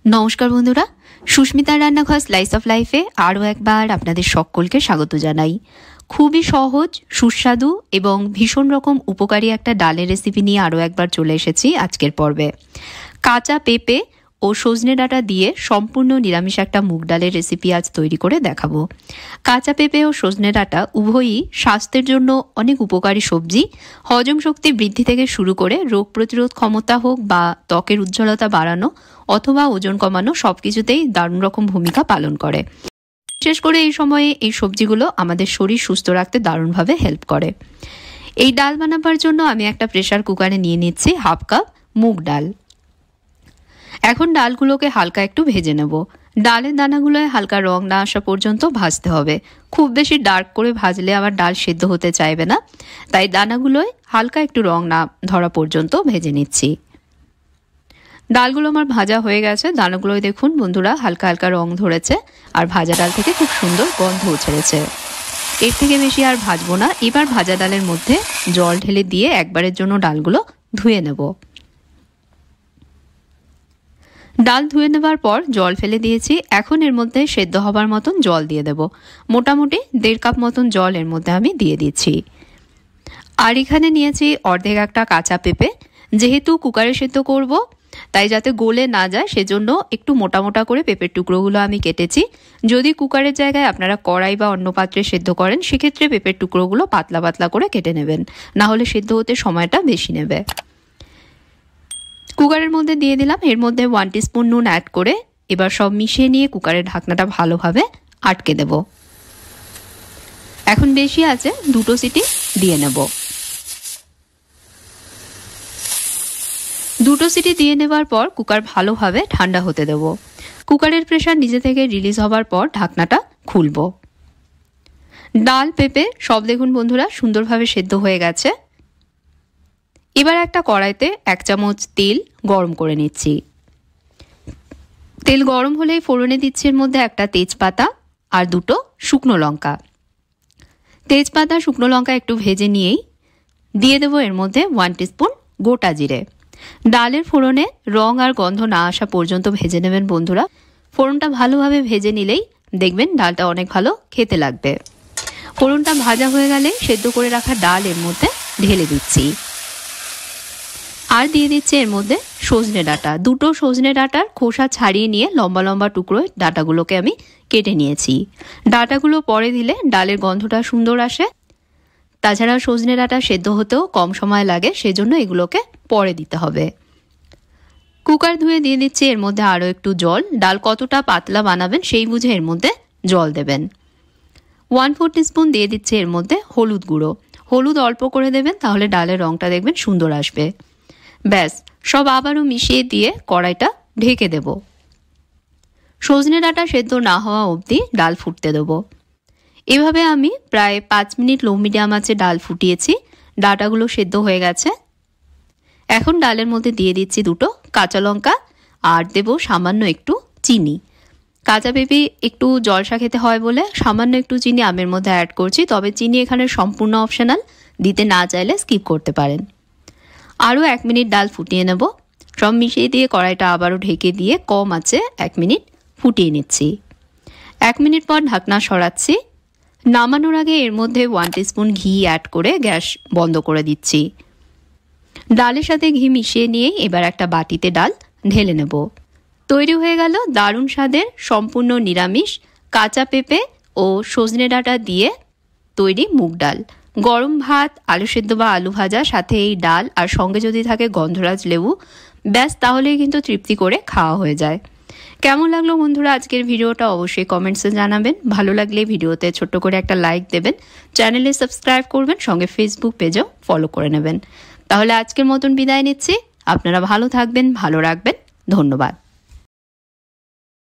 নমস্কার বন্ধুরা, সুস্মিতার রান্নাঘর স্লাইস অফ লাইফে আরও একবার আপনাদের সকলকে স্বাগত জানাই। খুবই সহজ, সুস্বাদু এবং ভীষণ রকম উপকারী একটা ডালের রেসিপি নিয়ে আরও একবার চলে এসেছি আজকের পর্বে। কাঁচা পেঁপে ও সজনে ডাঁটা দিয়ে সম্পূর্ণ নিরামিষ একটা মুগ ডালের রেসিপি আজ তৈরি করে দেখাবো। কাঁচা পেঁপে ও সজনে ডাঁটা উভয়ই স্বাস্থ্যের জন্য অনেক উপকারী সবজি। হজম শক্তি বৃদ্ধি থেকে শুরু করে রোগ প্রতিরোধ ক্ষমতা হোক বা ত্বকের উজ্জ্বলতা বাড়ানো অথবা ওজন কমানো সবকিছুতেই দারুণ রকম ভূমিকা পালন করে। বিশেষ করে এই সময়ে এই সবজিগুলো আমাদের শরীর সুস্থ রাখতে দারুণভাবে হেল্প করে। এই ডাল বানাবার জন্য আমি একটা প্রেসার কুকারে নিয়ে নিচ্ছি হাফ কাপ মুগ ডাল। এখন ডালগুলোকে হালকা একটু ভেজে নেব। ডালের দানাগুলোয় হালকা রং না আসা পর্যন্ত ভাজতে হবে। খুব বেশি ডার্ক করে ভাজলে আবার ডাল সেদ্ধ হতে চাইবে না, তাই দানাগুলোয় হালকা একটু রং না ধরা পর্যন্ত ভেজে নিচ্ছি। ডালগুলো আমার ভাজা হয়ে গেছে। দানাগুলোয় দেখুন বন্ধুরা হালকা হালকা রং ধরেছে আর ভাজা ডাল থেকে খুব সুন্দর গন্ধ ছেড়েছে। এর থেকে বেশি আর ভাজবো না। এবার ভাজা ডালের মধ্যে জল ঢেলে দিয়ে একবারের জন্য ডালগুলো ধুয়ে নেব। ডাল ধুয়ে নেবার পর জল ফেলে দিয়েছি। এখন এর মধ্যে সেদ্ধ হবার মতন জল দিয়ে দেব। মোটামুটি 1.5 কাপ মতন জল এর মধ্যে আমি দিয়ে দিচ্ছি। আর এখানে নিয়েছি অর্ধেক একটা কাঁচা পেঁপে। যেহেতু কুকারে সেদ্ধ করব, তাই যাতে গলে না যায় সেজন্য একটু মোটা মোটা করে পেঁপের টুকরোগুলো আমি কেটেছি। যদি কুকারের জায়গায় আপনারা কড়াই বা অন্য পাত্রে সেদ্ধ করেন, সেক্ষেত্রে পেঁপের টুকরোগুলো পাতলা পাতলা করে কেটে নেবেন, না হলে সেদ্ধ হতে সময়টা বেশি নেবে। কুকারের মধ্যে দিয়ে দিলাম। এর মধ্যে 1 টিস্পুন নুন অ্যাড করে এবার সব মিশিয়ে নিয়ে কুকারের ঢাকনাটা ভালোভাবে আটকে দেব। এখন বেশি আছে, 2টো সিটি দিয়ে নেব। 2টো সিটি দিয়ে নেবার পর কুকার ভালোভাবে ঠান্ডা হতে দেব। কুকারের প্রেসার নিজে থেকে রিলিজ হবার পর ঢাকনাটা খুলব। ডাল পেঁপে সব দেখুন বন্ধুরা সুন্দরভাবে সেদ্ধ হয়ে গেছে। এবার একটা কড়াইতে 1 চামচ তেল গরম করে নিচ্ছি। তেল গরম হলেই ফোড়নে দিচ্ছি এর মধ্যে একটা তেজপাতা আর 2টো শুকনো লঙ্কা। তেজপাতা শুকনো লঙ্কা একটু ভেজে নিয়েই দিয়ে দেবো এর মধ্যে 1 টিস্পুন গোটা জিরে। ডালের ফোড়নে রং আর গন্ধ না আসা পর্যন্ত ভেজে নেবেন বন্ধুরা। ফোড়নটা ভালোভাবে ভেজে নিলেই দেখবেন ডালটা অনেক ভালো খেতে লাগবে। ফোড়নটা ভাজা হয়ে গেলে সেদ্ধ করে রাখা ডাল এর মধ্যে ঢেলে দিচ্ছি। আর দিয়ে দিচ্ছে এর মধ্যে সজনে ডাঁটা। 2টো সজনে ডাঁটার খোসা ছাড়িয়ে নিয়ে লম্বা লম্বা টুকরোয় ডাঁটাগুলোকে আমি কেটে নিয়েছি। ডাঁটাগুলো পরে দিলে ডালের গন্ধটা সুন্দর আসে। তাছাড়া সজনে ডাঁটা সেদ্ধ হতেও কম সময় লাগে, সেজন্য এগুলোকে পরে দিতে হবে। কুকার ধুয়ে দিয়ে দিচ্ছি এর মধ্যে আরও একটু জল। ডাল কতটা পাতলা বানাবেন সেই বুঝে এর মধ্যে জল দেবেন। 1/4 টিস্পুন দিয়ে দিচ্ছে এর মধ্যে হলুদ গুঁড়ো। হলুদ অল্প করে দেবেন, তাহলে ডালের রংটা দেখবেন সুন্দর আসবে। ব্যাস, সব আবারও মিশিয়ে দিয়ে কড়াইটা ঢেকে দেব। সজনে ডাঁটা সেদ্ধ না হওয়া অবধি ডাল ফুটতে দেব। এভাবে আমি প্রায় 5 মিনিট লো মিডিয়াম আঁচে ডাল ফুটিয়েছি। ডাঁটাগুলো সেদ্ধ হয়ে গেছে। এখন ডালের মধ্যে দিয়ে দিচ্ছি 2টো কাঁচা লঙ্কা আর দেব সামান্য একটু চিনি। কাঁচা পেঁপে একটু জলসা খেতে হয় বলে সামান্য একটু চিনি আমের মধ্যে অ্যাড করছি, তবে চিনি এখানে সম্পূর্ণ অপশনাল, দিতে না চাইলে স্কিপ করতে পারেন। আরও 1 মিনিট ডাল ফুটিয়ে নেব। সব মিশিয়ে দিয়ে কড়াইটা আবারও ঢেকে দিয়ে কম আঁচে 1 মিনিট ফুটিয়ে নিচ্ছি। 1 মিনিট পর ঢাকনা সরাচ্ছি। নামানোর আগে এর মধ্যে 1 টিস্পুন ঘি অ্যাড করে গ্যাস বন্ধ করে দিচ্ছি। ডালের সাথে ঘি মিশিয়ে নিয়ে এবার একটা বাটিতে ডাল ঢেলে নেব। তৈরি হয়ে গেল দারুণ স্বাদের সম্পূর্ণ নিরামিষ কাঁচা পেঁপে ও সজনে ডাঁটা দিয়ে তৈরি মুগ ডাল। গরম ভাত, আলু সেদ্ধ বা আলু ভাজা, সাথে এই ডাল আর সঙ্গে যদি থাকে গন্ধরাজ লেবু, ব্যাস তাহলেই কিন্তু তৃপ্তি করে খাওয়া হয়ে যায়। কেমন লাগলো বন্ধুরা আজকের ভিডিওটা অবশ্যই কমেন্টসে জানাবেন। ভালো লাগলে ভিডিওতে ছোট্ট করে একটা লাইক দেবেন, চ্যানেলে সাবস্ক্রাইব করবেন, সঙ্গে ফেসবুক পেজও ফলো করে নেবেন। তাহলে আজকের মতন বিদায় নিচ্ছি। আপনারা ভালো থাকবেন, ভালো রাখবেন। ধন্যবাদ।